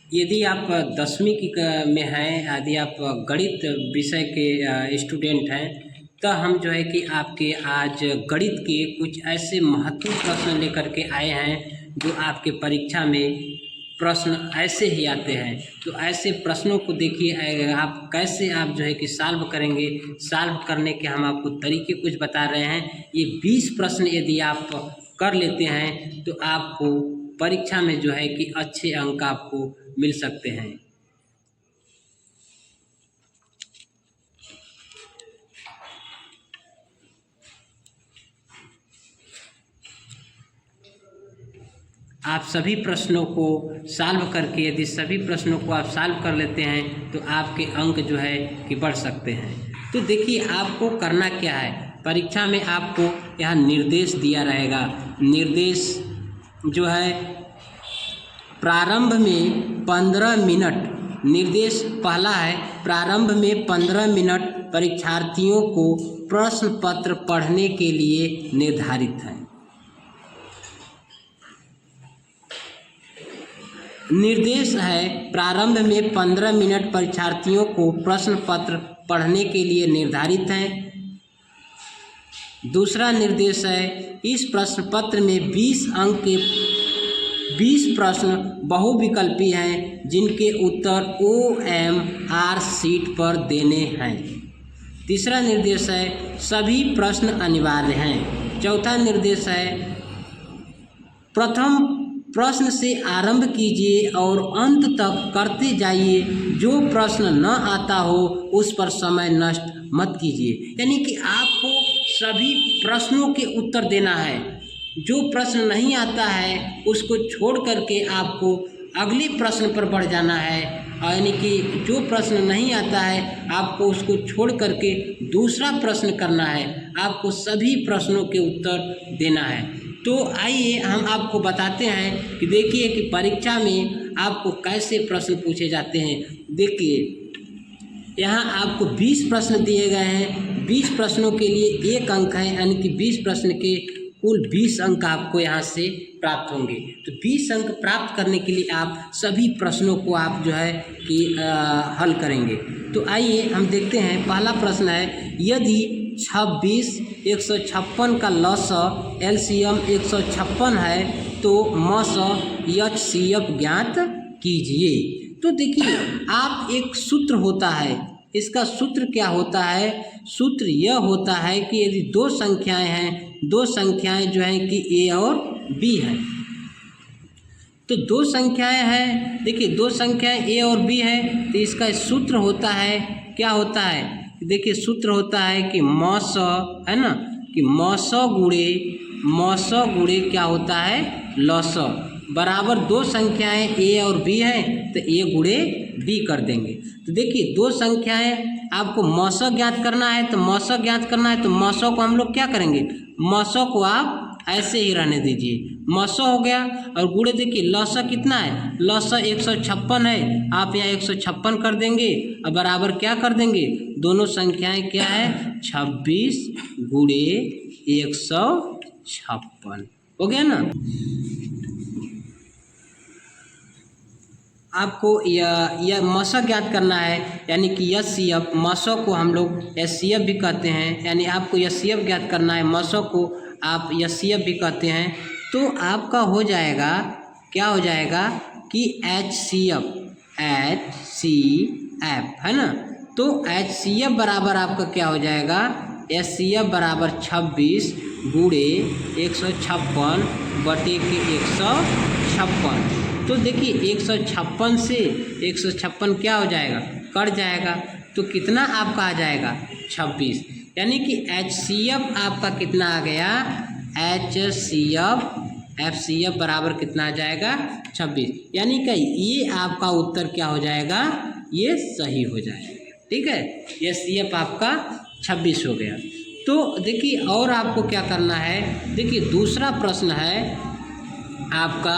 यदि आप 10वीं में हैं, यदि आप गणित विषय के स्टूडेंट हैं, तो हम जो है कि आपके आज गणित के कुछ ऐसे महत्वपूर्ण प्रश्न लेकर के आए हैं जो आपके परीक्षा में प्रश्न ऐसे ही आते हैं। तो ऐसे प्रश्नों को देखिए आप कैसे आप जो है कि सॉल्व करेंगे। सॉल्व करने के हम आपको तरीके कुछ बता रहे हैं। ये 20 प्रश्न यदि आप कर लेते हैं तो आपको परीक्षा में जो है कि अच्छे अंक आपको मिल सकते हैं। आप सभी प्रश्नों को सॉल्व करके यदि सभी प्रश्नों को आप सॉल्व कर लेते हैं तो आपके अंक जो है कि बढ़ सकते हैं। तो देखिए आपको करना क्या है, परीक्षा में आपको यहाँ निर्देश दिया रहेगा। निर्देश जो है प्रारंभ में 15 मिनट, निर्देश पहला है प्रारंभ में 15 मिनट परीक्षार्थियों को प्रश्न पत्र पढ़ने के लिए निर्धारित है। निर्देश है प्रारंभ में 15 मिनट परीक्षार्थियों को प्रश्न पत्र पढ़ने के लिए निर्धारित है। दूसरा निर्देश है इस प्रश्न पत्र में 20 अंक के 20 प्रश्न बहुविकल्पी हैं जिनके उत्तर OMR शीट पर देने हैं। तीसरा निर्देश है सभी प्रश्न अनिवार्य हैं। चौथा निर्देश है प्रथम प्रश्न से आरंभ कीजिए और अंत तक करते जाइए, जो प्रश्न न आता हो उस पर समय नष्ट मत कीजिए। यानी कि आपको सभी प्रश्नों के उत्तर देना है। जो प्रश्न नहीं आता है उसको छोड़ करके आपको अगले प्रश्न पर बढ़ जाना है, यानी कि जो प्रश्न नहीं आता है आपको उसको छोड़ करके दूसरा प्रश्न करना है। आपको सभी प्रश्नों के उत्तर देना है। तो आइए हम आपको बताते हैं कि देखिए कि परीक्षा में आपको कैसे प्रश्न पूछे जाते हैं। देखिए यहाँ आपको 20 प्रश्न दिए गए हैं। 20 प्रश्नों के लिए 1 अंक है, यानी कि 20 प्रश्न के कुल 20 अंक आपको यहाँ से प्राप्त होंगे। तो 20 अंक प्राप्त करने के लिए आप सभी प्रश्नों को आप जो है कि हल करेंगे। तो आइए हम देखते हैं। पहला प्रश्न है यदि 26 156 का लसअ LCM 156 है तो मसअ HCF ज्ञात कीजिए। तो देखिए आप एक सूत्र होता है, इसका सूत्र क्या होता है? सूत्र यह होता है कि यदि दो संख्याएं हैं, दो संख्याएं जो हैं कि A और B हैं, तो दो संख्याएं हैं, देखिए दो संख्याएं A और B है, तो इसका सूत्र होता है, क्या होता है? देखिए सूत्र होता है कि मसअ, है ना, कि मसअ गुणे क्या होता है? लसअ, बराबर दो संख्याएं A और B हैं तो A गुणे B कर देंगे। तो देखिए दो संख्याएं आपको मसअ ज्ञात करना है, तो मसअ ज्ञात करना है तो मसअ को हम लोग क्या करेंगे? मसअ को आप ऐसे ही रहने दीजिए, मसअ हो गया। और गुणे देखिए लसअ कितना है? लसअ 156 है, आप यहाँ 156 कर देंगे और बराबर क्या कर देंगे? दोनों संख्याएं क्या है? 26 गुणे 156 हो गया ना। आपको यह मसअ ज्ञात करना है, यानी कि HCF, मसअ को हम लोग HCF भी कहते हैं, यानी आपको HCF ज्ञात करना है, मसअ को आप HCF भी कहते हैं। तो आपका हो जाएगा, क्या हो जाएगा कि HCF है ना। तो HCF बराबर आपका क्या हो जाएगा? HCF बराबर 26 गुणे 156 बटे के 156। तो देखिए 156 से 156 क्या हो जाएगा? कट जाएगा, तो कितना आपका आ जाएगा? 26। यानी कि HCF आपका कितना आ गया? FCF बराबर कितना आ जाएगा? 26। यानी कि ये आपका उत्तर क्या हो जाएगा? ये सही हो जाएगा। ठीक है, HCF आपका 26 हो गया। तो देखिए और आपको क्या करना है? देखिए दूसरा प्रश्न है आपका,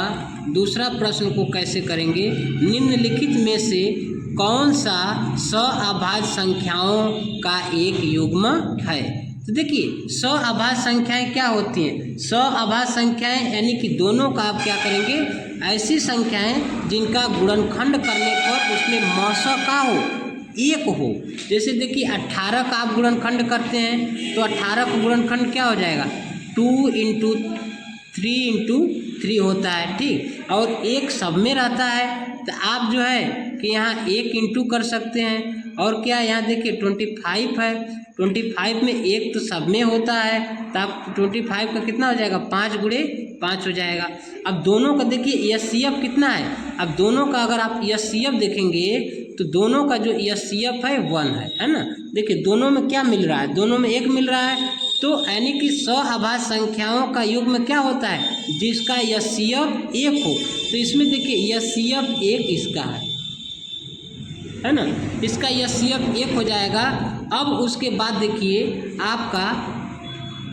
दूसरा प्रश्न को कैसे करेंगे? निम्नलिखित में से कौन सा सअभाज्य संख्याओं का एक युग्म है? तो देखिए सअभाज्य संख्याएं क्या होती हैं? सअभाज्य संख्याएं यानी कि दोनों का आप क्या करेंगे? ऐसी संख्याएं जिनका गुणनखंड करने पर उसमें मौसा का हो, एक हो। जैसे देखिए 18 का आप गुणनखंड करते हैं तो 18 का गुणनखंड क्या हो जाएगा, 2 इंटू 3 इंटू 3 होता है, ठीक। और एक सब में रहता है तो आप जो है कि यहाँ 1 इंटू कर सकते हैं। और क्या यहाँ देखिए 25 है, 25 में एक तो सब में होता है तो आप 25 का कितना हो जाएगा, 5 गुणे 5 हो जाएगा। अब दोनों का देखिए एचसीएफ कितना है, अब दोनों का अगर आप एचसीएफ देखेंगे तो दोनों का जो एचसीएफ है 1 है ना। देखिए दोनों में क्या मिल रहा है, दोनों में 1 मिल रहा है। तो यानी कि सअभाज्य संख्याओं का युग्म क्या होता है, जिसका एचसीएफ 1 हो। तो इसमें देखिए एचसीएफ 1 इसका है ना, इसका एचसीएफ 1 हो जाएगा। अब उसके बाद देखिए आपका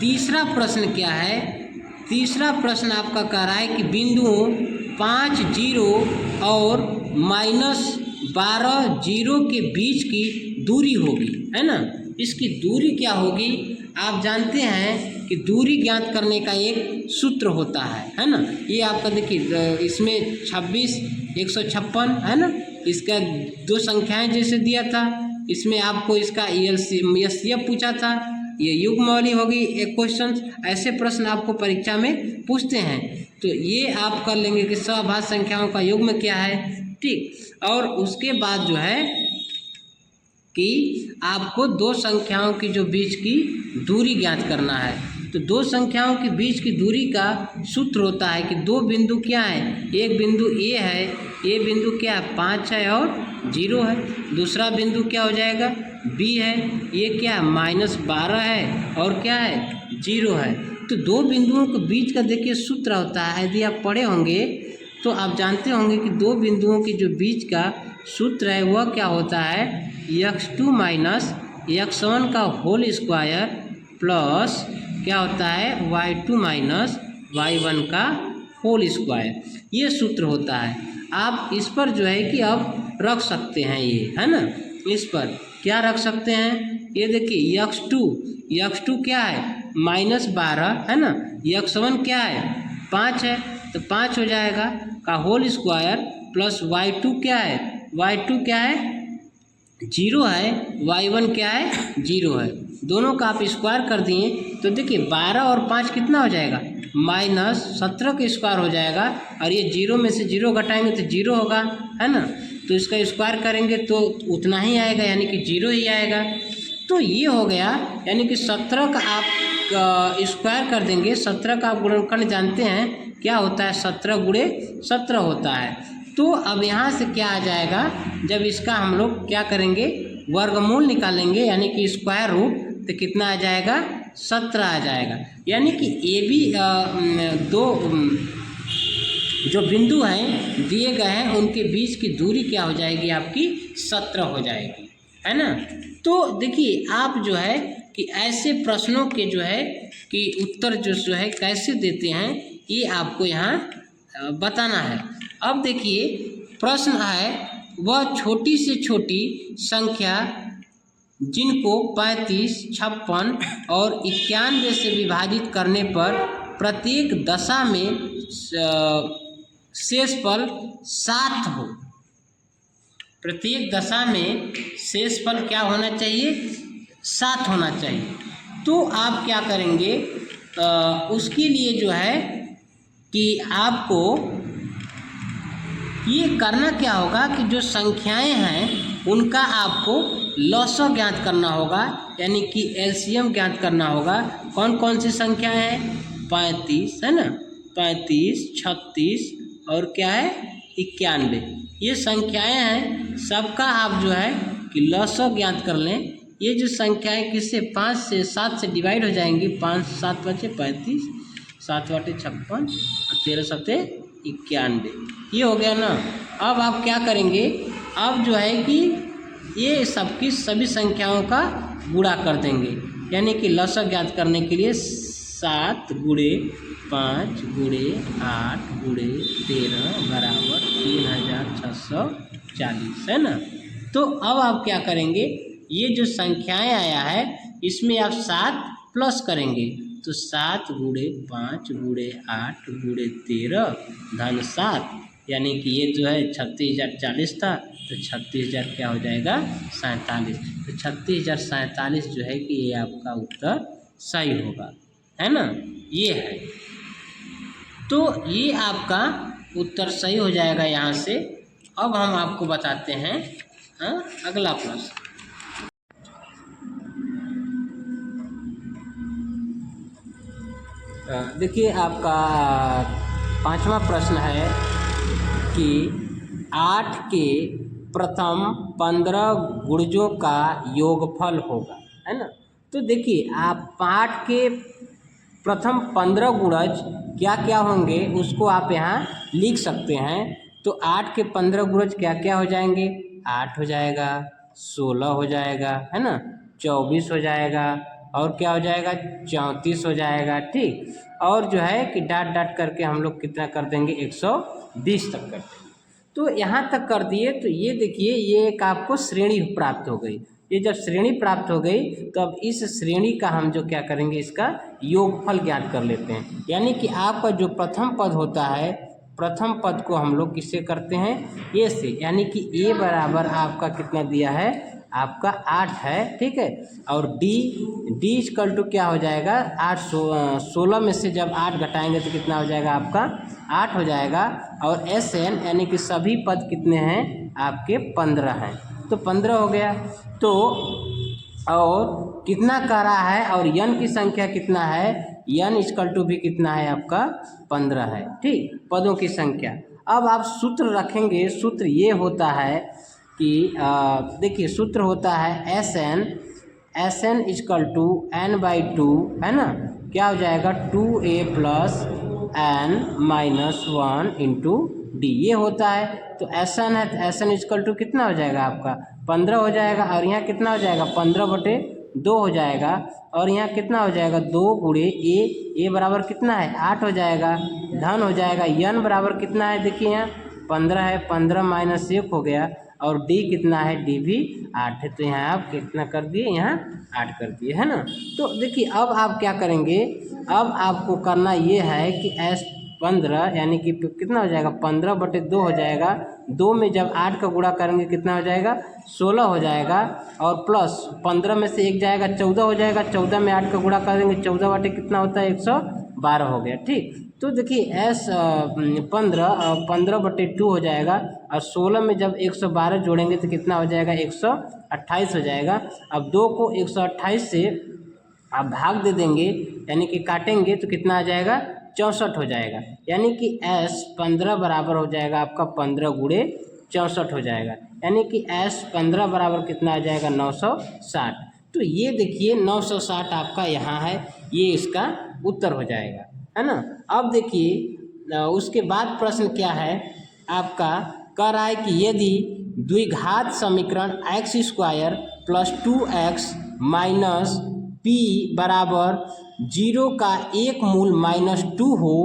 तीसरा प्रश्न क्या है, तीसरा प्रश्न आपका कह रहा है कि बिंदुओं 5 0 और -12 0 के बीच की दूरी होगी, है ना। इसकी दूरी क्या होगी, आप जानते हैं कि दूरी ज्ञात करने का एक सूत्र होता है ना। ये आपका देखिए इसमें 26 156 है ना, इसका 2 संख्याएं जैसे दिया था, इसमें आपको इसका एचसीएफ पूछा था, ये युग्म वाली होगी एक क्वेश्चन। ऐसे प्रश्न आपको परीक्षा में पूछते हैं तो ये आप कर लेंगे कि सअभाज्य संख्याओं का युग्म क्या है, ठीक। और उसके बाद जो है कि आपको 2 संख्याओं की जो बीच की दूरी ज्ञात करना है। तो 2 संख्याओं के बीच की दूरी का सूत्र होता है कि 2 बिंदु क्या है, एक बिंदु ए है, ये बिंदु क्या है 5 है और 0 है, दूसरा बिंदु क्या हो जाएगा बी है, ये क्या -12 है और क्या है 0 है। तो 2 बिंदुओं के बीच का देखिए सूत्र होता है, यदि आप पढ़े होंगे तो आप जानते होंगे कि 2 बिंदुओं के जो बीच का सूत्र है वह क्या होता है, x2 माइनस x1 का होल स्क्वायर प्लस क्या होता है y2 माइनस y1 का होल स्क्वायर, ये सूत्र होता है। आप इस पर जो है कि अब रख सकते हैं, ये है ना, इस पर क्या रख सकते हैं, ये देखिए x2 क्या है -12 है ना, x1 क्या है 5 है तो 5 हो जाएगा का होल स्क्वायर प्लस y2 क्या है 0 है, y1 क्या है 0 है, दोनों का आप स्क्वायर कर दिए तो देखिए 12 और 5 कितना हो जाएगा -17 का स्क्वायर हो जाएगा। और ये 0 में से 0 घटाएंगे तो 0 होगा, है ना। तो इसका स्क्वायर करेंगे तो उतना ही आएगा, यानी कि 0 ही आएगा। तो ये हो गया, यानी कि 17 का आप स्क्वायर कर देंगे। 17 का आप गुणनखंड जानते हैं क्या होता है, 17 गुणे 17 होता है। तो अब यहाँ से क्या आ जाएगा, जब इसका हम लोग क्या करेंगे वर्गमूल निकालेंगे, यानी कि स्क्वायर रूट, तो कितना आ जाएगा 17 आ जाएगा। यानी कि ए बी 2 जो बिंदु हैं दिए गए हैं उनके बीच की दूरी क्या हो जाएगी आपकी 17 हो जाएगी, है ना। तो देखिए आप जो है कि ऐसे प्रश्नों के जो है कि उत्तर जो है कैसे देते हैं ये आपको यहाँ बताना है। अब देखिए प्रश्न है, वह छोटी से छोटी संख्या जिनको 35, 56 और 91 से विभाजित करने पर प्रत्येक दशा में शेषफल 7 हो, प्रत्येक दशा में शेषफल क्या होना चाहिए 7 होना चाहिए। तो आप क्या करेंगे, उसके लिए जो है कि आपको ये करना क्या होगा कि जो संख्याएं हैं उनका आपको लॉसव ज्ञात करना होगा, यानी कि एलसीएम ज्ञात करना होगा। कौन कौन सी संख्याएं हैं, 35 है ना, 35, 36 और क्या है 91, ये संख्याएं हैं। सबका आप जो है कि लॉसव ज्ञात कर लें। ये जो संख्याएं किससे 5 से 7 से डिवाइड हो जाएंगी, 5 7 बचे 35, 7 बटे 56 और 13 सते 91, ये हो गया ना। अब आप क्या करेंगे, अब जो है कि ये सबकी सभी संख्याओं का गुणा कर देंगे, यानी कि लॉसव ज्ञात करने के लिए 7 गुणे 5 गुणे 8 गुणे 13 बराबर 3640, है ना। तो अब आप क्या करेंगे, ये जो संख्याएं आया है इसमें आप 7 प्लस करेंगे तो 7 गुणे 5 गुणे 8 गुणे 13 धन 7, यानी कि ये जो है 36,040 था, तो 36,000 क्या हो जाएगा 47। तो 36,047 जो है कि ये आपका उत्तर सही होगा, है ना, ये है। तो ये आपका उत्तर सही हो जाएगा यहाँ से। अब हम आपको बताते हैं अगला प्रश्न। देखिए आपका 5वां प्रश्न है कि 8 के प्रथम 15 गुणजों का योगफल होगा, है ना। तो देखिए आप 8 के प्रथम 15 गुणज क्या क्या होंगे उसको आप यहाँ लिख सकते हैं। तो 8 के 15 गुणज क्या क्या हो जाएंगे, 8 हो जाएगा, 16 हो जाएगा, है ना, 24 हो जाएगा, और क्या हो जाएगा 34 हो जाएगा, ठीक। और जो है कि डाट डाट करके हम लोग कितना कर देंगे 120 तक कर देंगे। तो यहाँ तक कर दिए। तो ये देखिए ये एक आपको श्रेणी प्राप्त हो गई। ये जब श्रेणी प्राप्त हो गई तो अब इस श्रेणी का हम जो क्या करेंगे इसका योगफल ज्ञात कर लेते हैं। यानी कि आपका जो प्रथम पद होता है, प्रथम पद को हम लोग किससे करते हैं, ए से। यानी कि ए बराबर आपका कितना दिया है, आपका 8 है, ठीक है। और डी इक्वल टू क्या हो जाएगा 8, 16 में से जब 8 घटाएंगे तो कितना हो जाएगा आपका 8 हो जाएगा। और एस एन यानी कि सभी पद कितने हैं आपके 15 हैं, तो 15 हो गया। तो और कितना कह रहा है, और यन की संख्या कितना है, यन इक्वल टू भी कितना है आपका 15 है, ठीक, पदों की संख्या। अब आप सूत्र रखेंगे। सूत्र ये होता है कि देखिए सूत्र होता है S n equal to n by 2, है ना, क्या हो जाएगा 2a plus n minus 1 into d, ये होता है। तो एस एन है तो एस एन इक्वल टू कितना हो जाएगा आपका 15 हो जाएगा, और यहाँ कितना हो जाएगा 15/2 हो जाएगा, और यहाँ कितना हो जाएगा 2 गुणे ए बराबर कितना है 8 हो जाएगा, धन हो जाएगा यन बराबर कितना है, देखिए यहाँ 15 है, 15 माइनस 1 हो गया, और डी कितना है, डी भी 8 है। तो यहाँ आप कितना कर दिए, यहाँ 8 कर दिए, है ना। तो देखिए अब आप क्या करेंगे, अब आपको करना ये है कि एस 15 यानी कि कितना हो जाएगा 15/2 हो जाएगा। 2 में जब 8 का गुणा करेंगे कितना हो जाएगा 16 हो जाएगा, और प्लस 15 में से 1 जाएगा 14 हो जाएगा। 14 में 8 का गुणा करेंगे 14 बटे कितना होता है 112 हो गया, ठीक। तो देखिए एस 15/2 हो जाएगा, और 16 में जब 112 जोड़ेंगे तो कितना हो जाएगा 128 हो जाएगा। अब 2 को 128 से आप भाग दे देंगे, यानी कि काटेंगे तो कितना आ जाएगा 64 हो जाएगा। यानी कि एस 15 बराबर हो जाएगा आपका 15 गुणे 64 हो जाएगा। यानी कि एस 15 बराबर कितना आ जाएगा 960। तो ये देखिए 960 आपका यहाँ है, ये इसका उत्तर हो जाएगा, है ना। अब देखिए उसके बाद प्रश्न क्या है आपका, कह रहा है कि यदि द्विघात समीकरण x² plus 2x minus p बराबर 0 का एक मूल -2 हो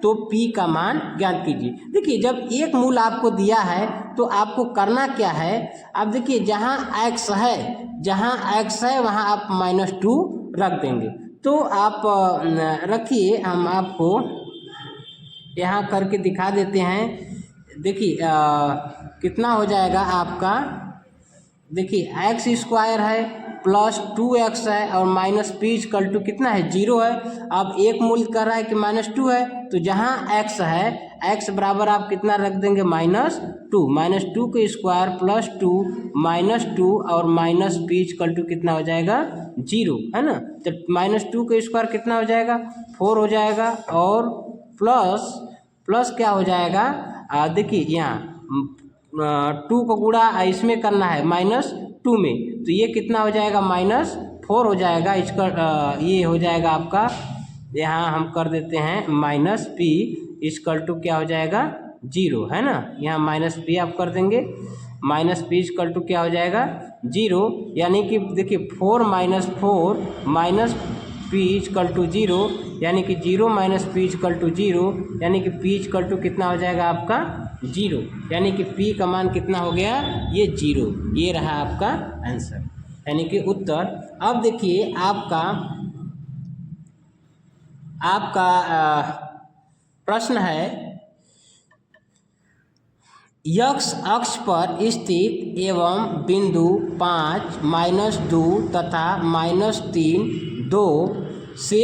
तो p का मान ज्ञात कीजिए। देखिए जब एक मूल आपको दिया है तो आपको करना क्या है, अब देखिए जहाँ x है वहाँ आप -2 रख देंगे। तो आप रखिए, हम आपको यहाँ करके दिखा देते हैं। देखिए कितना हो जाएगा आपका, देखिए x² है प्लस 2x है और माइनस p इक्वल टू कितना है 0 है। अब एक मूल कर रहा है कि -2 है, तो जहाँ x है x बराबर आप कितना रख देंगे -2 के स्क्वायर प्लस 2 -2 और माइनस p इक्वल टू कितना हो जाएगा 0, है ना। तो -2 के स्क्वायर कितना हो जाएगा 4 हो जाएगा, और प्लस क्या हो जाएगा, देखिए यहाँ 2 को गुणा इसमें करना है -2 में, तो ये कितना हो जाएगा -4 हो जाएगा। इसका ये हो जाएगा आपका, यहाँ हम कर देते हैं -p इक्वल टू क्या हो जाएगा 0, है ना। यहाँ -p आप कर देंगे, -p इक्वल टू क्या हो जाएगा 0। यानी कि देखिए 4 माइनस p इक्वल टू 0, यानी कि 0 - p इक्वल टू 0, यानी कि p इक्वल टू कितना हो जाएगा आपका 0, यानी कि p का मान कितना हो गया ये 0। ये रहा आपका आंसर, यानी कि उत्तर। अब देखिए आपका आपका प्रश्न है, x अक्ष पर स्थित एवं बिंदु 5, -2 तथा -3 दो से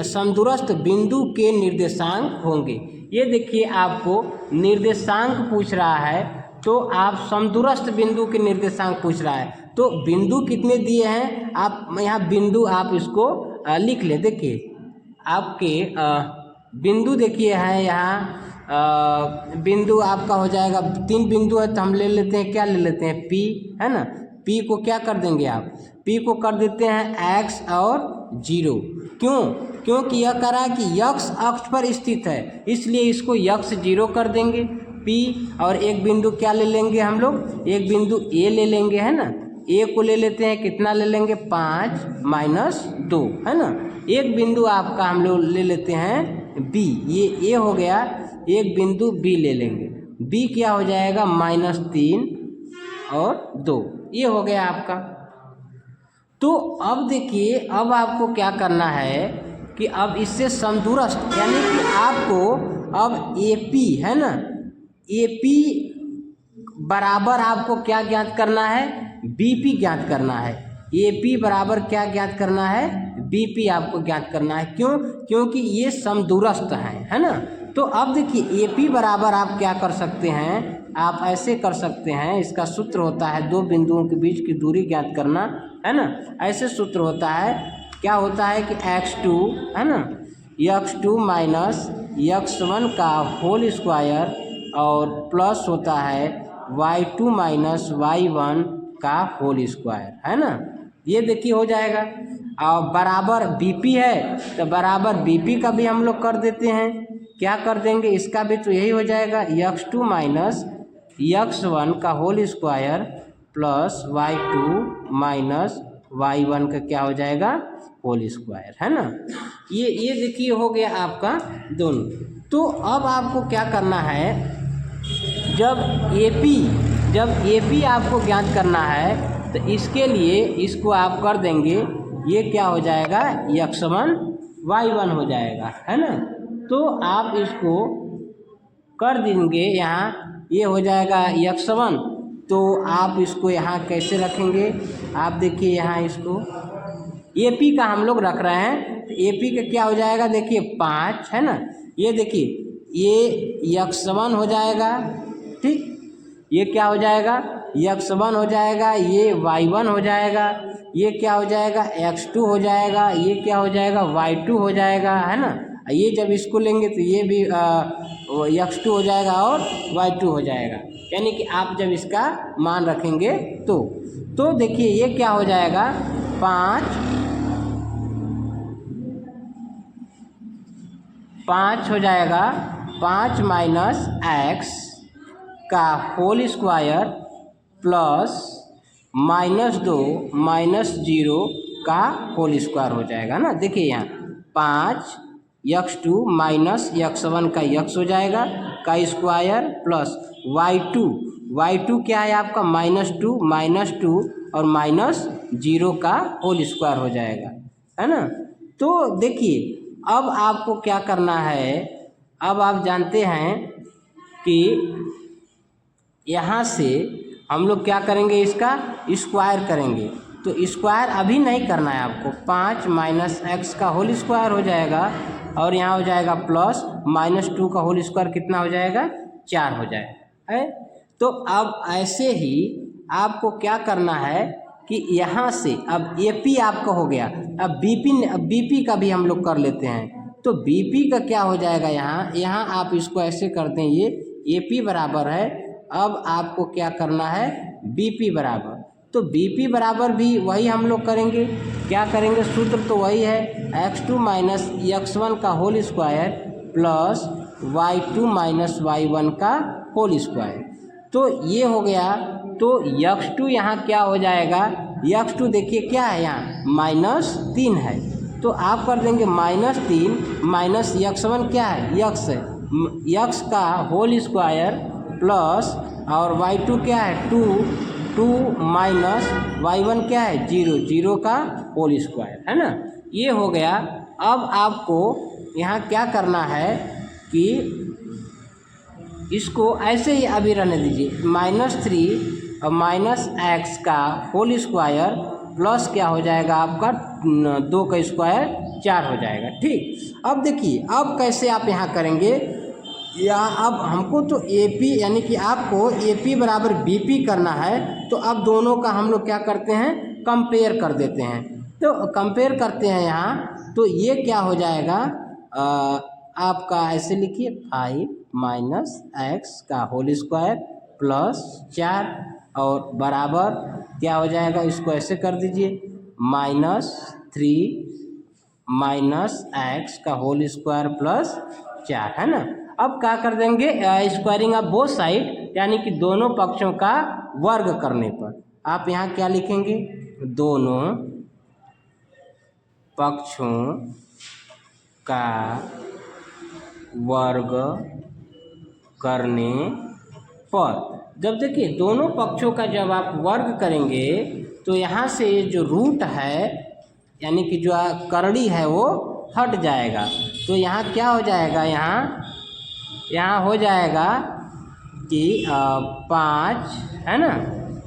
समदूरस्थ बिंदु के निर्देशांक होंगे। ये देखिए आपको निर्देशांक पूछ रहा है, तो आप समदूरस्थ बिंदु के निर्देशांक पूछ रहा है, तो बिंदु कितने दिए हैं, आप यहाँ बिंदु आप इसको लिख ले। देखिए आपके बिंदु देखिए है यहाँ बिंदु आपका हो जाएगा, 3 बिंदु है तो हम ले लेते हैं, क्या ले लेते हैं, P है ना। P को क्या कर देंगे आप, P को कर देते हैं x और 0। क्योंकि यह कह रहा है कि x अक्ष पर स्थित है, इसलिए इसको x 0 कर देंगे P, और एक बिंदु क्या ले लेंगे हम लोग, एक बिंदु A ले लेंगे है ना। A को ले लेते हैं, कितना ले लेंगे, 5 - 2 है ना। एक बिंदु आपका हम लोग ले लेते हैं B, ये A हो गया, एक बिंदु B ले लेंगे, B क्या हो जाएगा, -3 और 2, ये हो गया आपका। तो अब देखिए, अब आपको क्या करना है कि अब इससे समदूरस्थ, यानी कि आपको अब AP है ना, AP बराबर आपको क्या ज्ञात करना है, BP ज्ञात करना है। AP बराबर क्या ज्ञात करना है, BP आपको ज्ञात करना है। क्योंकि ये समदूरस्थ हैं, है ना। तो अब देखिए AP बराबर आप क्या कर सकते हैं, आप ऐसे कर सकते हैं, इसका सूत्र होता है दो बिंदुओं के बीच की दूरी ज्ञात करना, है ना। ऐसे सूत्र होता है, क्या होता है कि x2 है ना, x2 माइनस x1 का होल स्क्वायर और प्लस होता है y2 माइनस y1 का होल स्क्वायर, है ना। ये देखिए हो जाएगा, और बराबर BP है तो बराबर BP का भी हम लोग कर देते हैं, क्या कर देंगे, इसका भी तो यही हो जाएगा, x2 माइनस x1 का whole square plus y2 minus y1 का क्या हो जाएगा, होल स्क्वायर, है ना। ये देखिए हो गया आपका दोनों। तो अब आपको क्या करना है, जब AP आपको ज्ञात करना है, तो इसके लिए इसको आप कर देंगे, ये क्या हो जाएगा, x1 y1 हो जाएगा, है ना। तो आप इसको कर देंगे, यहाँ ये हो जाएगा x1, तो आप इसको यहाँ कैसे रखेंगे, आप देखिए यहाँ इसको AP का हम लोग रख रहे हैं, तो AP का क्या हो जाएगा, देखिए 5 है ना। ये देखिए ये x1 हो जाएगा, ठीक, ये क्या हो जाएगा, x1 हो जाएगा, ये y1 हो जाएगा, ये क्या हो जाएगा, x2 हो जाएगा, ये क्या हो जाएगा, y2 हो जाएगा, है ना। ये जब इसको लेंगे तो ये भी x2 हो जाएगा और y2 हो जाएगा, यानी कि आप जब इसका मान रखेंगे तो देखिए ये क्या हो जाएगा, 5 हो जाएगा, 5 माइनस x का होल स्क्वायर प्लस -2 -0 का होल स्क्वायर हो जाएगा ना। देखिए यहाँ 5 x2 माइनस x1 का x हो जाएगा का स्क्वायर प्लस y2 क्या है आपका, -2 और -0 का होल स्क्वायर हो जाएगा, है ना। तो देखिए अब आपको क्या करना है, अब आप जानते हैं कि यहाँ से हम लोग क्या करेंगे, इसका स्क्वायर करेंगे, तो स्क्वायर अभी नहीं करना है आपको, 5 माइनस x का होल स्क्वायर हो जाएगा, और यहाँ हो जाएगा प्लस -2 का होल स्क्वायर कितना हो जाएगा, 4 हो जाएगा, है। तो अब ऐसे ही आपको क्या करना है कि यहाँ से अब AP आपका हो गया, अब BP का भी हम लोग कर लेते हैं, तो BP का क्या हो जाएगा, यहाँ आप इसको ऐसे करते हैं, ये AP बराबर है, अब आपको क्या करना है, BP बराबर, तो BP बराबर भी वही हम लोग करेंगे, क्या करेंगे, सूत्र तो वही है, x2 माइनस x1 का whole square plus y2 minus y1 का होल स्क्वायर, तो ये हो गया। तो x2 यहाँ क्या हो जाएगा, x2 देखिए क्या है, यहाँ -3 है, तो आप कर देंगे -3 माइनस x1 क्या है, x का होल स्क्वायर प्लस और y2 क्या है, 2 माइनस y1 क्या है, 0 का होल स्क्वायर, है ना। ये हो गया। अब आपको यहाँ क्या करना है कि इसको ऐसे ही अभी रहने दीजिए, -3 और -x का होल स्क्वायर प्लस क्या हो जाएगा आपका 2 का स्क्वायर 4 हो जाएगा। ठीक, अब देखिए अब कैसे आप यहाँ करेंगे, या अब हमको तो AP यानी कि आपको AP बराबर BP करना है, तो अब दोनों का हम लोग क्या करते हैं, कंपेयर कर देते हैं। तो कंपेयर करते हैं यहाँ, तो ये क्या हो जाएगा आपका, ऐसे लिखिए 5 -x का होल स्क्वायर प्लस 4 और बराबर क्या हो जाएगा, इसको ऐसे कर दीजिए -3 -x का होल स्क्वायर प्लस 4, है ना। अब क्या कर देंगे, स्क्वायरिंग ऑफ बोथ साइड, यानी कि दोनों पक्षों का वर्ग करने पर आप यहाँ क्या लिखेंगे, दोनों पक्षों का वर्ग करने पर। जब देखिए दोनों पक्षों का जब आप वर्ग करेंगे तो यहाँ से जो रूट है यानी कि जो करड़ी है वो हट जाएगा। तो यहाँ क्या हो जाएगा, यहाँ हो जाएगा कि 5, है ना।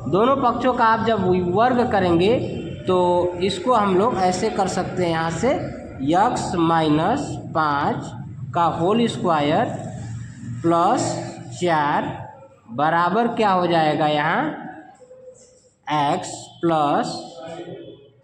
दोनों पक्षों का आप जब वर्ग करेंगे तो इसको हम लोग ऐसे कर सकते हैं, यहाँ से x - 5 का होल स्क्वायर प्लस 4 बराबर क्या हो जाएगा, यहाँ x प्लस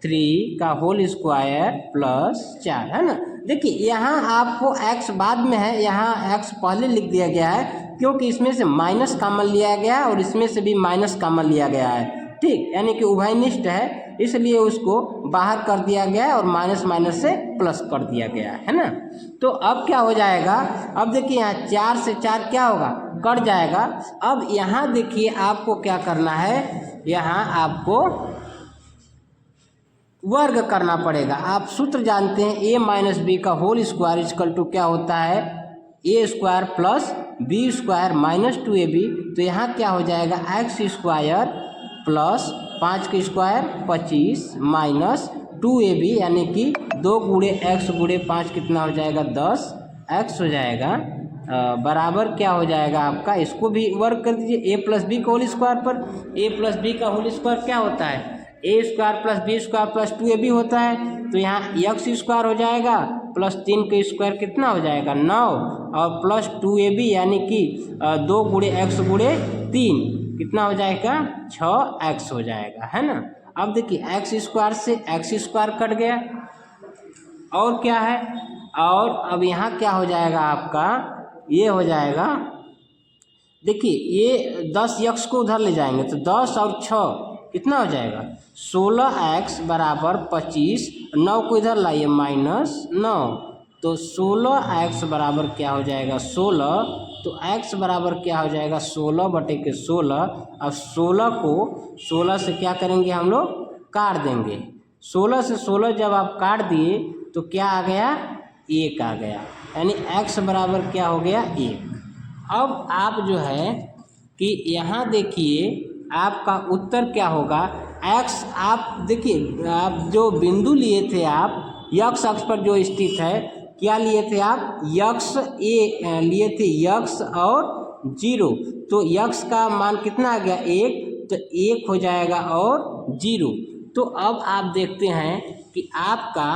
3 का होल स्क्वायर प्लस 4, है ना। देखिए यहाँ आपको x बाद में है, यहाँ x पहले लिख दिया गया है क्योंकि इसमें से माइनस कॉमन लिया गया है और इसमें से भी माइनस कॉमन लिया गया है। ठीक, यानी कि उभयनिष्ठ है, इसलिए उसको बाहर कर दिया गया है और माइनस माइनस से प्लस कर दिया गया है ना। तो अब क्या हो जाएगा, अब देखिए यहाँ 4 से 4 क्या होगा, कट जाएगा। अब यहाँ देखिए आपको क्या करना है, यहाँ आपको वर्ग करना पड़ेगा। आप सूत्र जानते हैं, a - b का होल स्क्वायर इक्वल टू क्या होता है, a square plus b square -2ab। तो यहाँ क्या हो जाएगा, x स्क्वायर प्लस 5 का स्क्वायर 25 माइनस 2ab, यानी कि 2 गुणे x गुणे 5 कितना हो जाएगा, 10x हो जाएगा। बराबर क्या हो जाएगा आपका, इसको भी वर्क कर दीजिए a प्लस बी का होल स्क्वायर पर। a प्लस बी का होल स्क्वायर क्या होता है, a square plus b square plus 2ab होता है। तो यहाँ x स्क्वायर हो जाएगा प्लस 3 का स्क्वायर कितना हो जाएगा, 9 और प्लस 2ab यानी कि 2 गुणे x गुणे 3 कितना हो जाएगा, 6x हो जाएगा, है ना। अब देखिए x स्क्वायर से x स्क्वायर कट गया और क्या है, और अब यहाँ क्या हो जाएगा आपका, ये हो जाएगा, देखिए ये 10x को उधर ले जाएंगे तो 10 और 6 कितना हो जाएगा, 16x बराबर 25, 9 को इधर लाइए -9, तो 16x बराबर क्या हो जाएगा, 16। तो x बराबर क्या हो जाएगा, 16/16। अब 16 को 16 से क्या करेंगे हम लोग, काट देंगे। 16 से 16 जब आप काट दिए तो क्या आ गया, 1 आ गया, यानी x बराबर क्या हो गया, 1। अब आप जो है कि यहाँ देखिए आपका उत्तर क्या होगा, x आप देखिए आप जो बिंदु लिए थे आप x अक्ष पर जो स्थित है, क्या लिए थे आप, x a लिए थे, x और 0। तो x का मान कितना आ गया, 1, तो 1 हो जाएगा और 0। तो अब आप देखते हैं कि आपका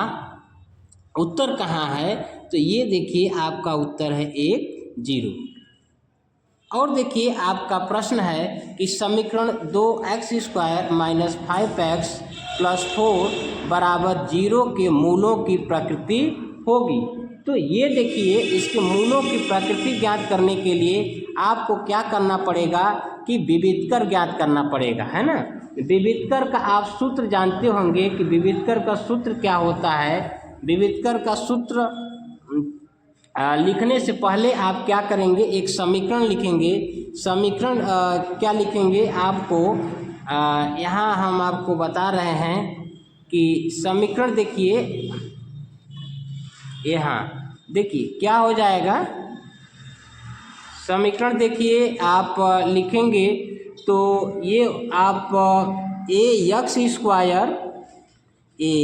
उत्तर कहाँ है, तो ये देखिए आपका उत्तर है 1, 0। और देखिए आपका प्रश्न है कि समीकरण 2x square minus 5x plus 4 बराबर 0 के मूलों की प्रकृति होगी। तो ये देखिए इसके मूलों की प्रकृति ज्ञात करने के लिए आपको क्या करना पड़ेगा कि विविधकर ज्ञात करना पड़ेगा, है ना। विविधकर का आप सूत्र जानते होंगे कि विविधकर का सूत्र क्या होता है। विविधकर का सूत्र लिखने से पहले आप क्या करेंगे, एक समीकरण लिखेंगे। समीकरण क्या लिखेंगे आपको, यहाँ हम आपको बता रहे हैं कि समीकरण देखिए, यहाँ देखिए क्या हो जाएगा, समीकरण देखिए आप लिखेंगे तो ये आप ax square a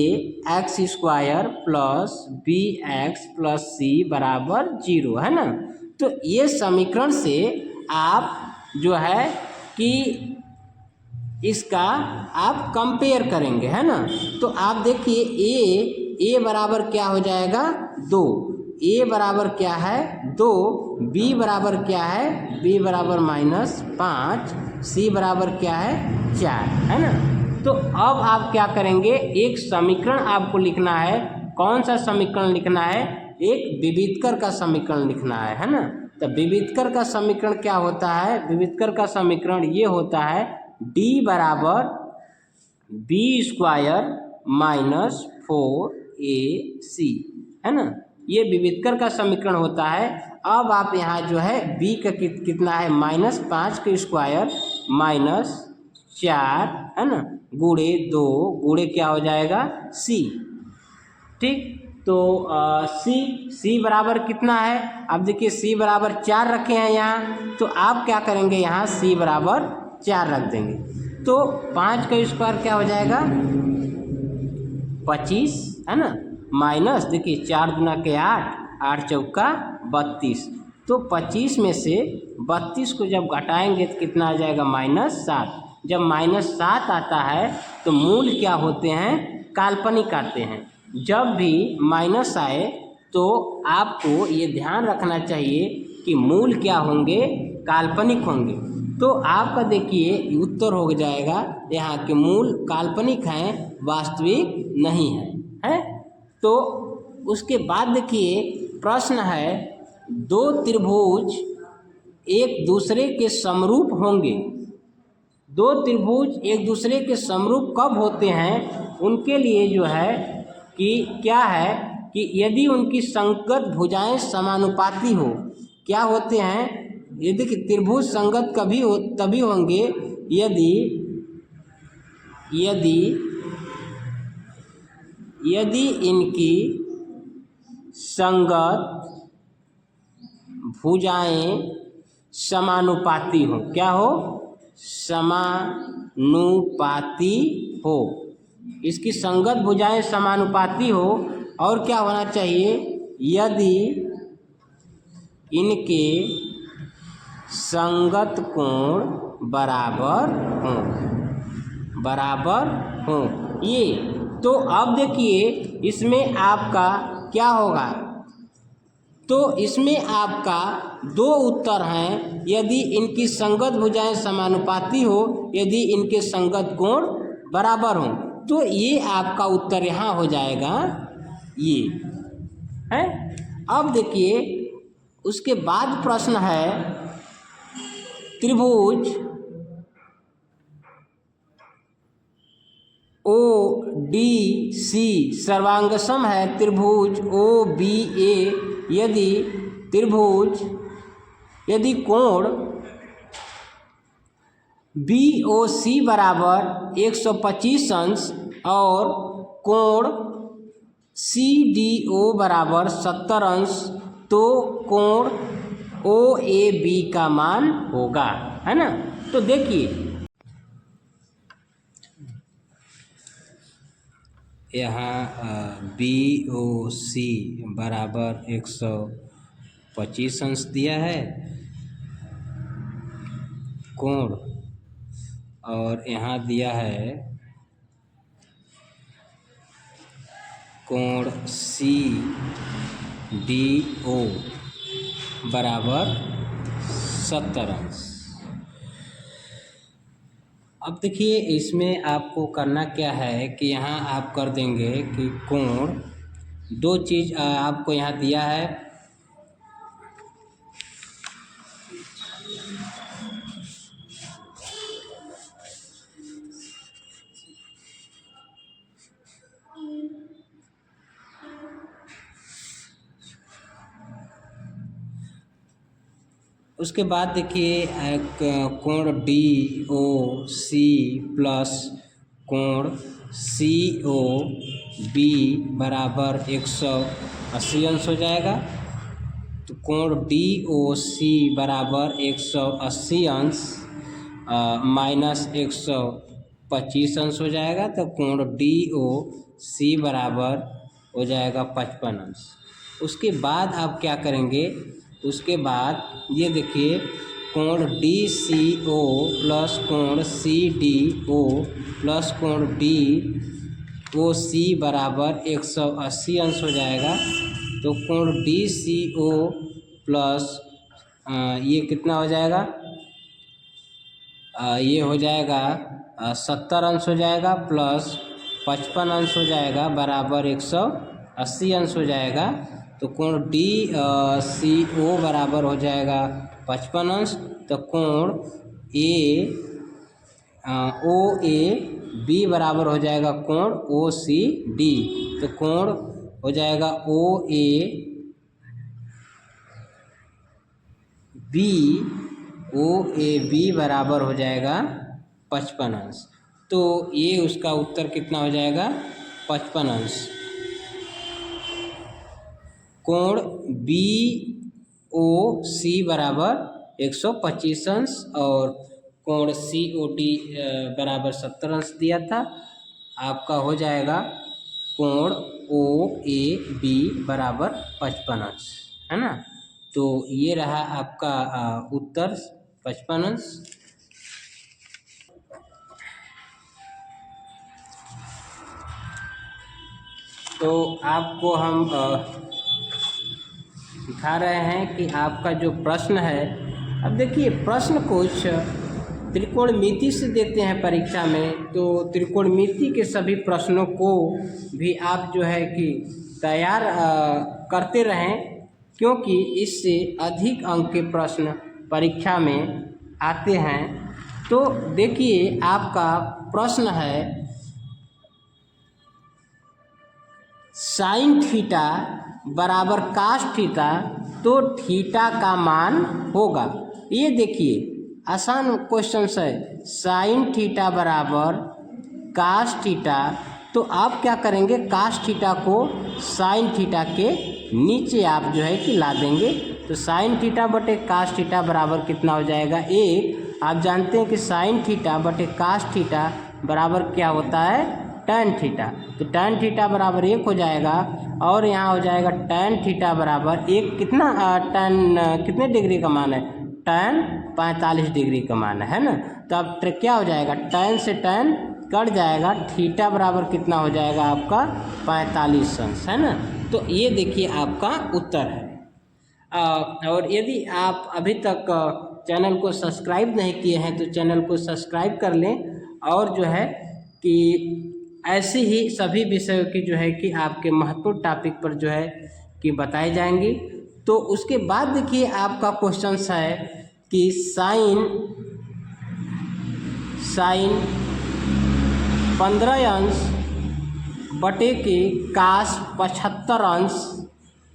x square plus b x plus c बराबर 0, है ना। तो ये समीकरण से आप जो है कि इसका आप कंपेयर करेंगे, है ना। तो आप देखिए ए बराबर क्या हो जाएगा 2, ए बराबर क्या है 2, बी बराबर क्या है बी बराबर -5, सी बराबर क्या है 4, है ना। तो अब आप क्या करेंगे, एक समीकरण आपको लिखना है। कौन सा समीकरण लिखना है, एक विविधकर का समीकरण लिखना है ना। तो विविधकर का समीकरण क्या होता है, विविधकर का समीकरण ये होता है डी बराबर बी स्क्वायर -4ac, है ना। ये विविधकर का समीकरण होता है। अब आप यहाँ जो है b का कितना है -5 का स्क्वायर -4, है ना, गुणे 2 गुणे क्या हो जाएगा c, ठीक। तो c बराबर कितना है, अब देखिए c बराबर 4 रखे हैं यहाँ, तो आप क्या करेंगे यहाँ c बराबर 4 रख देंगे। तो 5 का स्क्वायर क्या हो जाएगा 25, है ना, माइनस देखिए 4 दूना के 8, 8 चौका 32। तो 25 में से 32 को जब घटाएंगे तो कितना आ जाएगा -7। जब -7 आता है तो मूल क्या होते हैं, काल्पनिक आते हैं। जब भी माइनस आए तो आपको ये ध्यान रखना चाहिए कि मूल क्या होंगे, काल्पनिक होंगे। तो आपका देखिए उत्तर हो जाएगा यहाँ के मूल काल्पनिक हैं, वास्तविक नहीं है। तो उसके बाद देखिए प्रश्न है, दो त्रिभुज एक दूसरे के समरूप होंगे। दो त्रिभुज एक दूसरे के समरूप कब होते हैं, उनके लिए जो है कि क्या है कि यदि उनकी संगत भुजाएं समानुपाती हो। क्या होते हैं, यदि त्रिभुज संगत तभी होंगे यदि इनकी संगत भुजाएं समानुपाती हो। क्या हो, समानुपाती हो। इसकी संगत भुजाएं समानुपाती हो। और क्या होना चाहिए, यदि इनके संगत कोण बराबर हो ये। तो अब देखिए इसमें आपका क्या होगा, तो इसमें आपका दो उत्तर हैं। यदि इनकी संगत भुजाएं समानुपाती हो, यदि इनके संगत कोण बराबर हो, तो ये आपका उत्तर यहाँ हो जाएगा ये, है। अब देखिए उसके बाद प्रश्न है, त्रिभुज ODC सर्वांगसम है त्रिभुज OBA यदि कोण BOC बराबर 125 अंश और कोण CDO बराबर 70 अंश, तो कोण OAB का मान होगा, है ना। तो देखिए यहाँ BOC बराबर 125 अंश दिया है कोण, और यहाँ दिया है कोण CDO बराबर 70 अंश। अब देखिए इसमें आपको करना क्या है कि यहाँ आप कर देंगे कि कोण, दो चीज़ आपको यहाँ दिया है, उसके बाद देखिए कोण DOC प्लस कोण COB बराबर 180 अंश हो जाएगा। तो कोण DOC बराबर 180 अंश -125 अंश हो जाएगा। तो कोण DOC सी बराबर हो जाएगा 55 अंश। उसके बाद आप क्या करेंगे, उसके बाद ये देखिए कोण डी सी ओ प्लस कोण सी डी ओ प्लस कोण डी ओ सी बराबर 180 अंश हो जाएगा। तो कोण डी सी ओ प्लस ये कितना हो जाएगा, ये हो जाएगा 70 अंश हो जाएगा प्लस 55 अंश हो जाएगा बराबर 180 अंश हो जाएगा। तो कोण डी सी ओ बराबर हो जाएगा 55 अंश। तो कोण ए ओ ए बी बराबर हो जाएगा कोण ओ सी डी। तो कोण हो जाएगा ओ ए बी बराबर हो जाएगा 55 अंश। तो ये उसका उत्तर कितना हो जाएगा, 55 अंश। कोण बी ओ सी बराबर 125 अंश और कोण सी ओ डी बराबर 70 अंश दिया था। आपका हो जाएगा कोण ओ ए बी बराबर 55 अंश, है ना। तो ये रहा आपका उत्तर 55 अंश। तो आपको हम दिखा रहे हैं कि आपका जो प्रश्न है, अब देखिए प्रश्न कुछ त्रिकोणमिति से देते हैं परीक्षा में। तो त्रिकोणमिति के सभी प्रश्नों को भी आप जो है कि तैयार करते रहें, क्योंकि इससे अधिक अंक के प्रश्न परीक्षा में आते हैं। तो देखिए आपका प्रश्न है साइन थीटा बराबर कास थीटा, तो थीटा का मान होगा। ये देखिए आसान क्वेश्चन है, साइन थीटा बराबर कास थीटा। तो आप क्या करेंगे, कास थीटा को साइन थीटा के नीचे आप जो है कि ला देंगे। तो साइन थीटा बटे कास थीटा बराबर कितना हो जाएगा, 1। आप जानते हैं कि साइन थीटा बटे कास थीटा बराबर क्या होता है, टैन थीटा। तो टैन थीटा बराबर 1 हो जाएगा और यहाँ हो जाएगा टैन थीटा बराबर 1। कितना टैन कितने डिग्री का मान है, टैन 45 डिग्री का मान है ना। तो अब क्या हो जाएगा, टैन से टैन कट जाएगा, थीटा बराबर कितना हो जाएगा आपका 45 अंश, है ना। तो ये देखिए आपका उत्तर है। और यदि आप अभी तक चैनल को सब्सक्राइब नहीं किए हैं तो चैनल को सब्सक्राइब कर लें, और जो है कि ऐसे ही सभी विषयों की जो है कि आपके महत्वपूर्ण टॉपिक पर जो है कि बताए जाएंगे। तो उसके बाद देखिए आपका क्वेश्चन है कि साइन 15 अंश बटे के कास 75 अंश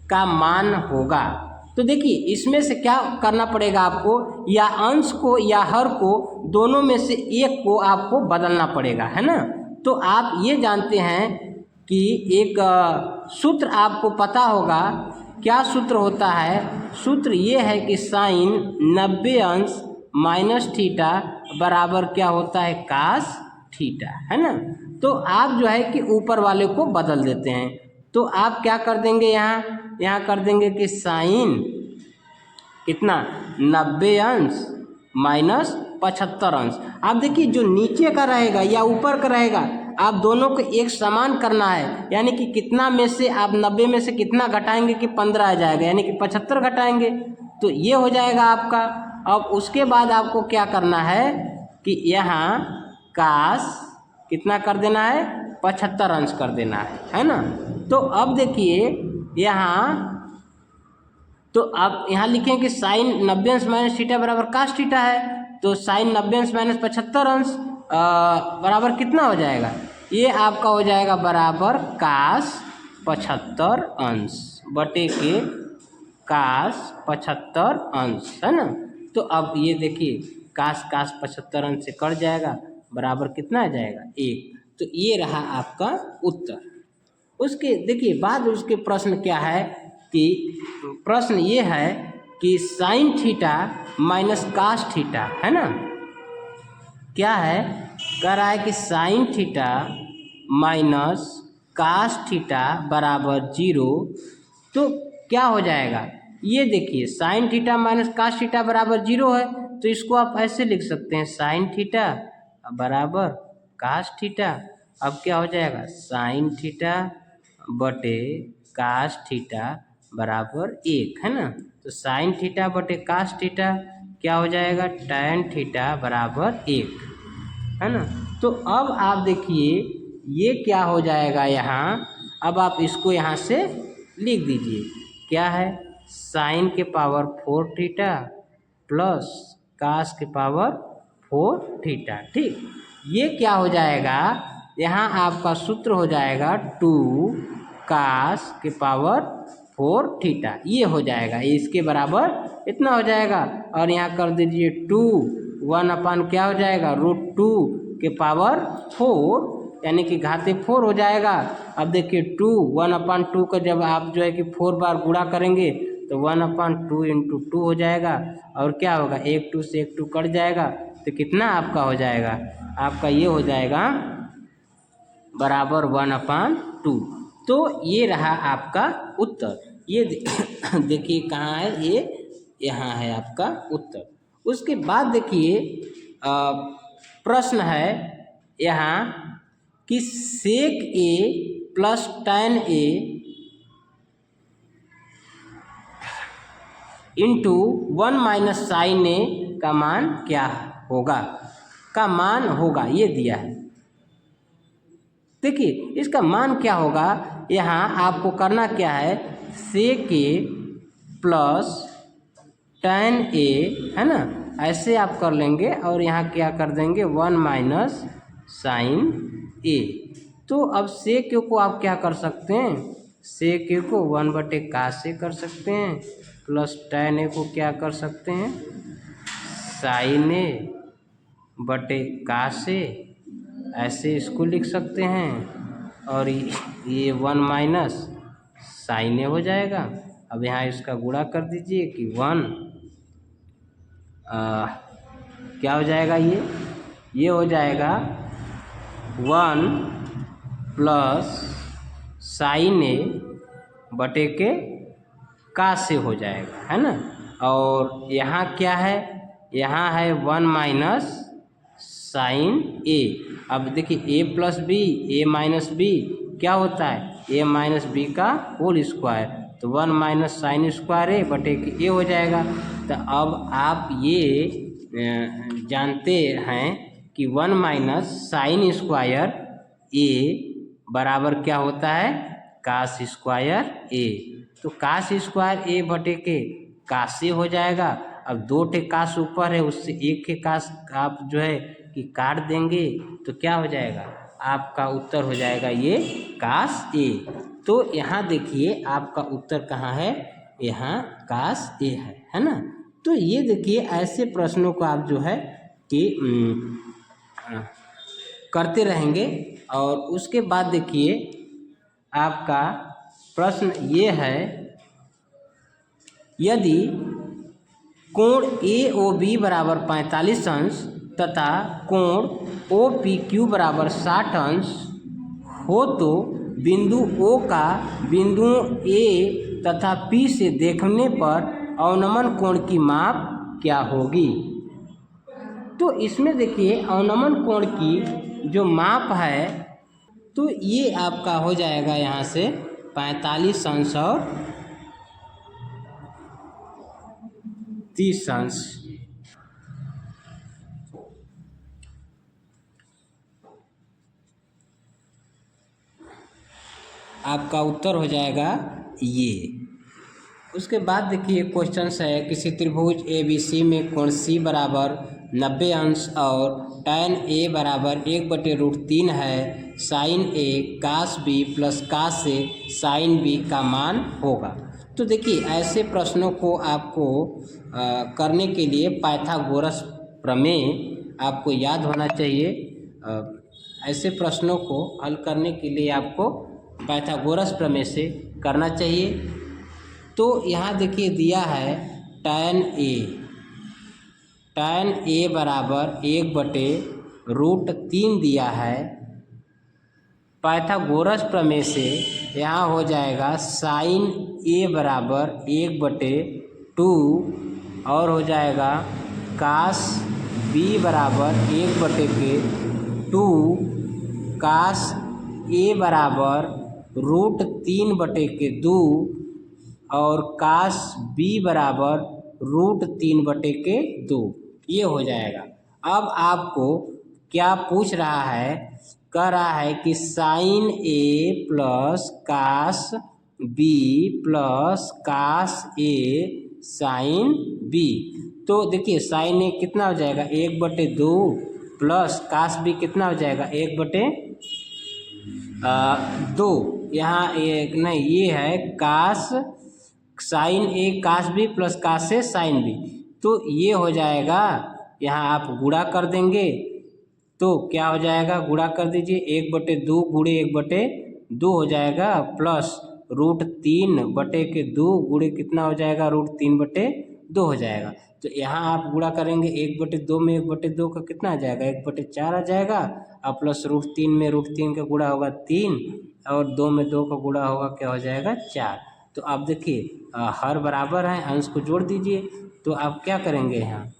का मान होगा। तो देखिए इसमें से क्या करना पड़ेगा आपको, या अंश को या हर को, दोनों में से एक को आपको बदलना पड़ेगा, है ना। तो आप ये जानते हैं कि एक सूत्र आपको पता होगा, क्या सूत्र होता है, सूत्र ये है कि साइन 90 अंश माइनस थीटा बराबर क्या होता है, कास थीटा, है ना। तो आप जो है कि ऊपर वाले को बदल देते हैं। तो आप क्या कर देंगे, यहाँ कर देंगे कि साइन कितना 90 अंश माइनस 75 अंश। आप देखिए जो नीचे का रहेगा या ऊपर का रहेगा, आप दोनों को एक समान करना है। यानी कि कितना में से आप 90 में से कितना घटाएंगे कि 15 आ जाएगा, यानी कि 75 घटाएंगे, तो ये हो जाएगा आपका। अब उसके बाद आपको क्या करना है कि यहाँ कास कितना कर देना है, 75 अंश कर देना है ना। तो अब देखिए यहाँ, तो आप यहाँ लिखें कि साइन 90 अंश माइनस थीटा बराबर कास थीटा है। तो साइन 90 अंश माइनस 75 अंश बराबर कितना हो जाएगा, ये आपका हो जाएगा बराबर कास 75 अंश बटे के कास 75 अंश, है ना। तो अब ये देखिए कास 75 अंश से कट जाएगा, बराबर कितना आ जाएगा, 1। तो ये रहा आपका उत्तर। उसके देखिए बाद उसके प्रश्न क्या है कि प्रश्न ये है कि sine theta minus cos theta, है ना। क्या है, कह रहा है कि sine theta minus cos theta बराबर 0, तो क्या हो जाएगा, ये देखिए sine theta minus cos theta बराबर 0 है, तो इसको आप ऐसे लिख सकते हैं साइन थीटा बराबर कास थीटा। अब क्या हो जाएगा, साइन थीटा बटे कास थीटा बराबर 1, है ना। तो साइन थीटा बटे कास थीटा क्या हो जाएगा, टैन थीटा बराबर 1, है ना। तो अब आप देखिए ये क्या हो जाएगा यहाँ, अब आप इसको यहाँ से लिख दीजिए, क्या है, साइन के पावर 4 थीटा प्लस कास के पावर 4 थीटा। ठीक, ये क्या हो जाएगा, यहाँ आपका सूत्र हो जाएगा 2 कास के पावर 4 थीटा, ये हो जाएगा, इसके बराबर इतना हो जाएगा। और यहाँ कर दीजिए 2 1 क्या हो जाएगा, √2 के पावर 4, यानी कि घाते 4 हो जाएगा। अब देखिए 2 1/2 का जब आप जो है कि 4 बार गुणा करेंगे तो 1/2 × 2 हो जाएगा, और क्या होगा, 1 2 से 1 2 कट जाएगा, तो कितना आपका हो जाएगा, आपका ये हो जाएगा बराबर 1/2। तो ये रहा आपका उत्तर। ये देखिए कहाँ है, ये यहाँ है आपका उत्तर। उसके बाद देखिए प्रश्न है यहाँ कि सेक ए plus tan A into 1 minus sign ए का मान क्या होगा, का मान होगा, ये दिया है। देखिए इसका मान क्या होगा, यहाँ आपको करना क्या है, सेक ए प्लस टैन ए, है ना, ऐसे आप कर लेंगे, और यहाँ क्या कर देंगे 1 माइनस साइन ए। तो अब सेक ए को आप क्या कर सकते हैं, सेक ए को 1/cos से कर सकते हैं, प्लस टैन ए को क्या कर सकते हैं, साइन ए बटे cos ए, ऐसे इसको लिख सकते हैं, और ये 1 माइनस साइन ए हो जाएगा। अब यहाँ इसका गुणा कर दीजिए कि 1 क्या हो जाएगा, ये हो जाएगा 1 प्लस साइन ए बटे के cos से हो जाएगा, है ना। और यहाँ क्या है, यहाँ है 1 माइनस साइन ए। अब देखिए a plus b, a minus b क्या होता है, a माइनस बी का होल स्क्वायर, तो 1 माइनस साइन स्क्वायर ए बटे के ए हो जाएगा। तो अब आप ये जानते हैं कि 1 माइनस साइन स्क्वायर ए बराबर क्या होता है, cos स्क्वायर ए। तो cos स्क्वायर ए बटे के cos से हो जाएगा। अब 2 टे cos ऊपर है, उससे एक के cos आप जो है कि काट देंगे, तो क्या हो जाएगा, आपका उत्तर हो जाएगा ये cos ए। तो यहाँ देखिए आपका उत्तर कहाँ है, यहाँ cos ए है ना। तो ये देखिए ऐसे प्रश्नों को आप जो है कि करते रहेंगे। और उसके बाद देखिए आपका प्रश्न ये है, यदि कोण AOB बराबर 45 अंश तथा कोण OPQ बराबर 60 अंश हो, तो बिंदु O का बिंदुओं A तथा P से देखने पर अवनमन कोण की माप क्या होगी। तो इसमें देखिए अवनमन कोण की जो माप है, तो ये आपका हो जाएगा यहाँ से 45 अंश और 30 अंश। आपका उत्तर हो जाएगा ये। उसके बाद देखिए क्वेश्चन है, किसी त्रिभुज ABC में कोण C बराबर 90 अंश और tan A बराबर 1/√3 है, sin A cos B plus cos A sin B का मान होगा। तो देखिए ऐसे प्रश्नों को आपको करने के लिए पाइथागोरस प्रमेय आपको याद होना चाहिए। ऐसे प्रश्नों को हल करने के लिए आपको पाइथागोरस प्रमेय से करना चाहिए। तो यहाँ देखिए दिया है tan A बराबर 1/√3 दिया है, पाइथागोरस प्रमेय से यहाँ हो जाएगा साइन ए बराबर 1/2 और हो जाएगा कास बी बराबर 1/2, कास ए बराबर √3/2 और कास बी बराबर √3/2। ये हो जाएगा। अब आपको क्या पूछ रहा है, कह रहा है कि sine a plus cos b plus cos a sine b. तो देखिए साइन ए कितना हो जाएगा 1/2 प्लस कास बी कितना हो जाएगा 1/2। यहाँ एक नहीं, ये है कास sign A cos b plus cos a sine b. तो ये हो जाएगा, यहाँ आप गुणा कर देंगे तो क्या हो जाएगा, गुणा कर दीजिए 1/2 गुणे 1/2 हो जाएगा प्लस √3/2 गुणे कितना हो जाएगा √3/2 हो जाएगा। तो यहाँ आप गुणा करेंगे 1/2 में 1/2 का कितना आ जाएगा 1/4 आ जाएगा और प्लस √3 में √3 का गुणा होगा 3 और 2 में 2 का गुणा होगा क्या हो जाएगा 4। तो आप देखिए हर बराबर है, अंश को जोड़ दीजिए। तो आप क्या करेंगे यहाँ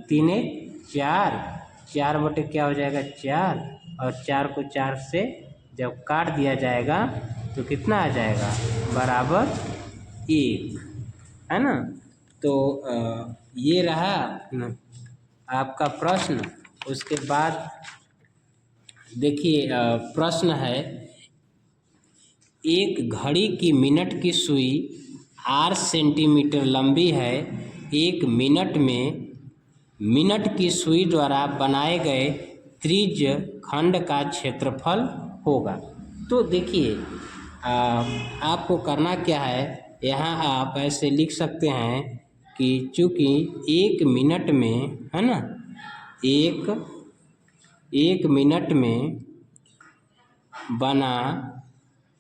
3 1 4, 4 बटे क्या हो जाएगा 4 और 4 को 4 से जब काट दिया जाएगा तो कितना आ जाएगा बराबर 1, है ना। तो ये रहा आपका प्रश्न। उसके बाद देखिए प्रश्न है, एक घड़ी की मिनट की सुई 8 सेंटीमीटर लंबी है, 1 मिनट में मिनट की सुई द्वारा बनाए गए त्रिज्य खंड का क्षेत्रफल होगा। तो देखिए आपको करना क्या है, यहाँ आप ऐसे लिख सकते हैं कि चूँकि 1 मिनट में, है ना, एक मिनट में बना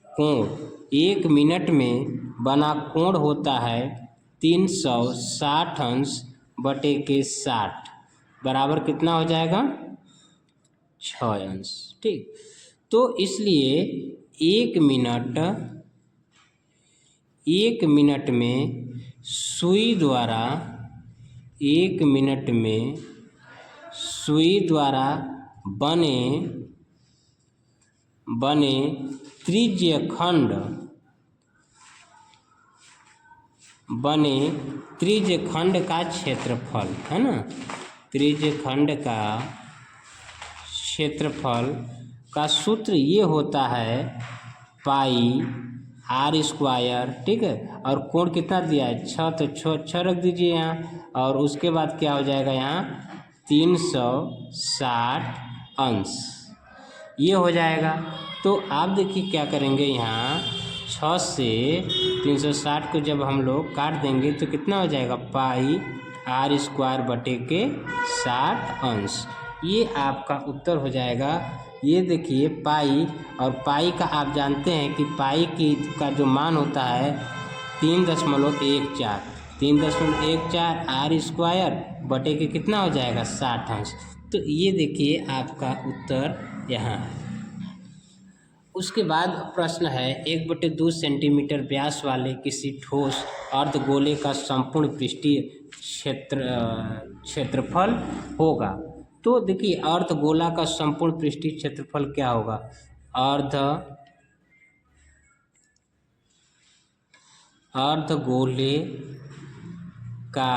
कोण, 1 मिनट में बना कोण होता है 360 अंश बटे के 60 बराबर कितना हो जाएगा 6 अंश। ठीक, तो इसलिए 1 मिनट में सुई द्वारा 1 मिनट में सुई द्वारा बने त्रिज्य खंड का क्षेत्रफल, है ना, त्रिज्य खंड का क्षेत्रफल का सूत्र ये होता है पाई r²। ठीक है, और कोण कितना दिया है 6, तो 6 रख दीजिए यहाँ और उसके बाद क्या हो जाएगा यहाँ 360 अंश, ये हो जाएगा। तो आप देखिए क्या करेंगे, यहाँ 6 से 360 को जब हम लोग काट देंगे तो कितना हो जाएगा पाई r² बटे के 60 अंश। ये आपका उत्तर हो जाएगा। ये देखिए पाई, और पाई का आप जानते हैं कि पाई का जो मान होता है 3.14, 3.14 r² बटे के कितना हो जाएगा 60 अंश। तो ये देखिए आपका उत्तर यहाँ है। उसके बाद प्रश्न है 1/2 सेंटीमीटर व्यास वाले किसी ठोस अर्धगोले का संपूर्ण पृष्ठीय क्षेत्रफल होगा। तो देखिए अर्धगोला का संपूर्ण पृष्ठीय क्षेत्रफल क्या होगा, अर्धगोले का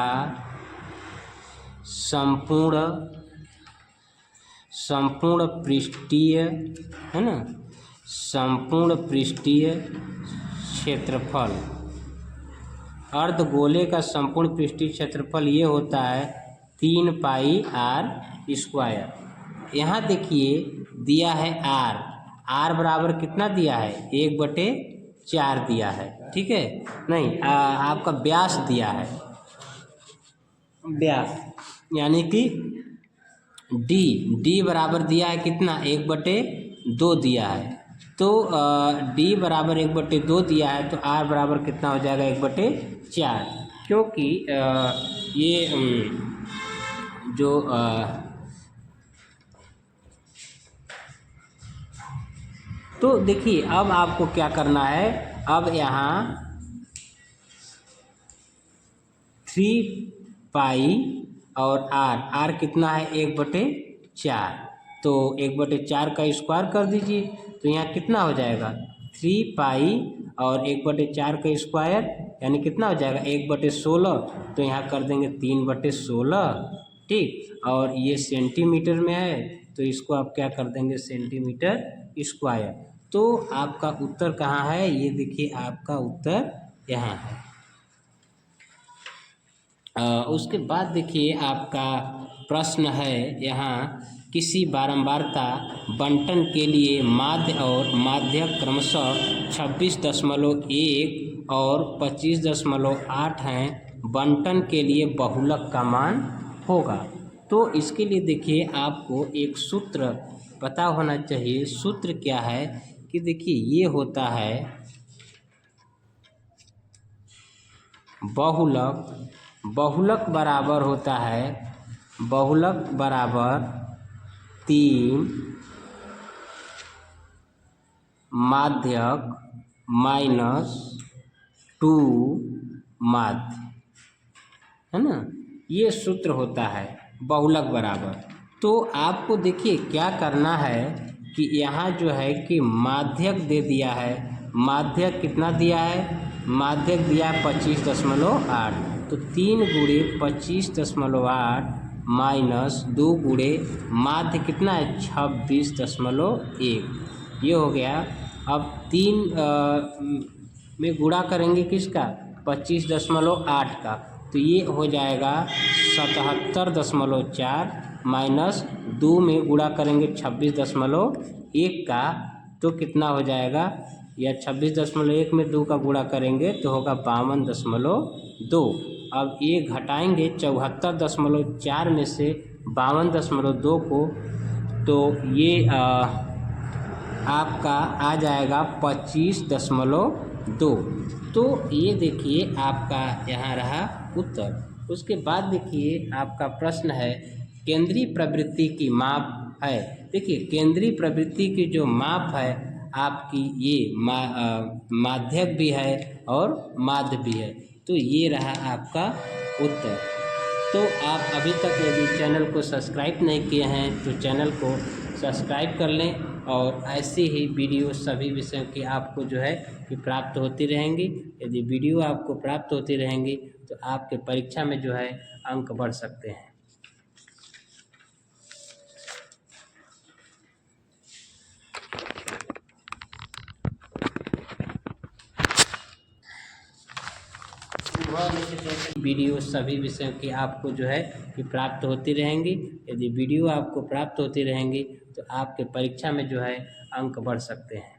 संपूर्ण पृष्ठीय, है ना, संपूर्ण पृष्ठीय क्षेत्रफल, अर्धगोले का संपूर्ण पृष्ठीय क्षेत्रफल ये होता है 3 पाई r²। यहाँ देखिए दिया है r बराबर कितना दिया है 1/4 दिया है। ठीक है, नहीं आपका व्यास दिया है, व्यास यानी कि d बराबर दिया है कितना 1/2 दिया है। तो d बराबर 1/2 दिया है तो r बराबर कितना हो जाएगा 1/4, क्योंकि ये जो तो देखिए अब आपको क्या करना है, अब यहाँ 3 पाई और आर कितना है 1/4, तो 1/4 का स्क्वायर कर दीजिए, तो यहाँ कितना हो जाएगा 3 पाई और 1/4 का स्क्वायर यानी कितना हो जाएगा 1/16, तो यहाँ कर देंगे 3/16, ठीक। और ये सेंटीमीटर में है तो इसको आप क्या कर देंगे सेंटीमीटर स्क्वायर। तो आपका उत्तर कहाँ है, ये देखिए आपका उत्तर यहाँ है। उसके बाद देखिए आपका प्रश्न है यहाँ, किसी बारंबारता बंटन के लिए माध्य और माध्यक क्रमशः 26.1 और 25.8 हैं, बंटन के लिए बहुलक का मान होगा। तो इसके लिए देखिए आपको एक सूत्र पता होना चाहिए। सूत्र क्या है कि देखिए ये होता है बहुलक बराबर होता है, बहुलक बराबर 3 माध्यक माइनस 2 माध्य, है ना, ये सूत्र होता है बहुलक बराबर। तो आपको देखिए क्या करना है कि यहाँ जो है कि माध्यक दे दिया है, माध्यक कितना दिया है, माध्यक दिया है 25.8, तो 3 गुणे 25.8 माइनस 2 गुणे माध्य कितना है 26.1, ये हो गया। अब 3 में गुणा करेंगे किसका 25.8 का, तो ये हो जाएगा 77.4 माइनस 2 में गुणा करेंगे 26.1 का, तो कितना हो जाएगा, या 26.1 में 2 का गुणा करेंगे तो होगा 52.2। अब ये घटाएंगे 74.4 में से 52.2 को, तो ये आपका आ जाएगा 25.2। तो ये देखिए आपका यहाँ रहा उत्तर। उसके बाद देखिए आपका प्रश्न है, केंद्रीय प्रवृत्ति की माप है। देखिए केंद्रीय प्रवृत्ति की जो माप है आपकी, ये माध्यक भी है और माध्य भी है, तो ये रहा आपका उत्तर। तो आप अभी तक यदि चैनल को सब्सक्राइब नहीं किए हैं तो चैनल को सब्सक्राइब कर लें, और ऐसे ही वीडियो सभी विषयों की आपको जो है कि प्राप्त होती रहेंगी। यदि वीडियो आपको प्राप्त होती रहेंगी तो आपके परीक्षा में जो है अंक बढ़ सकते हैं। वीडियो सभी विषयों की आपको जो है कि प्राप्त होती रहेंगी। यदि वीडियो आपको प्राप्त होती रहेंगी तो आपके परीक्षा में जो है अंक बढ़ सकते हैं।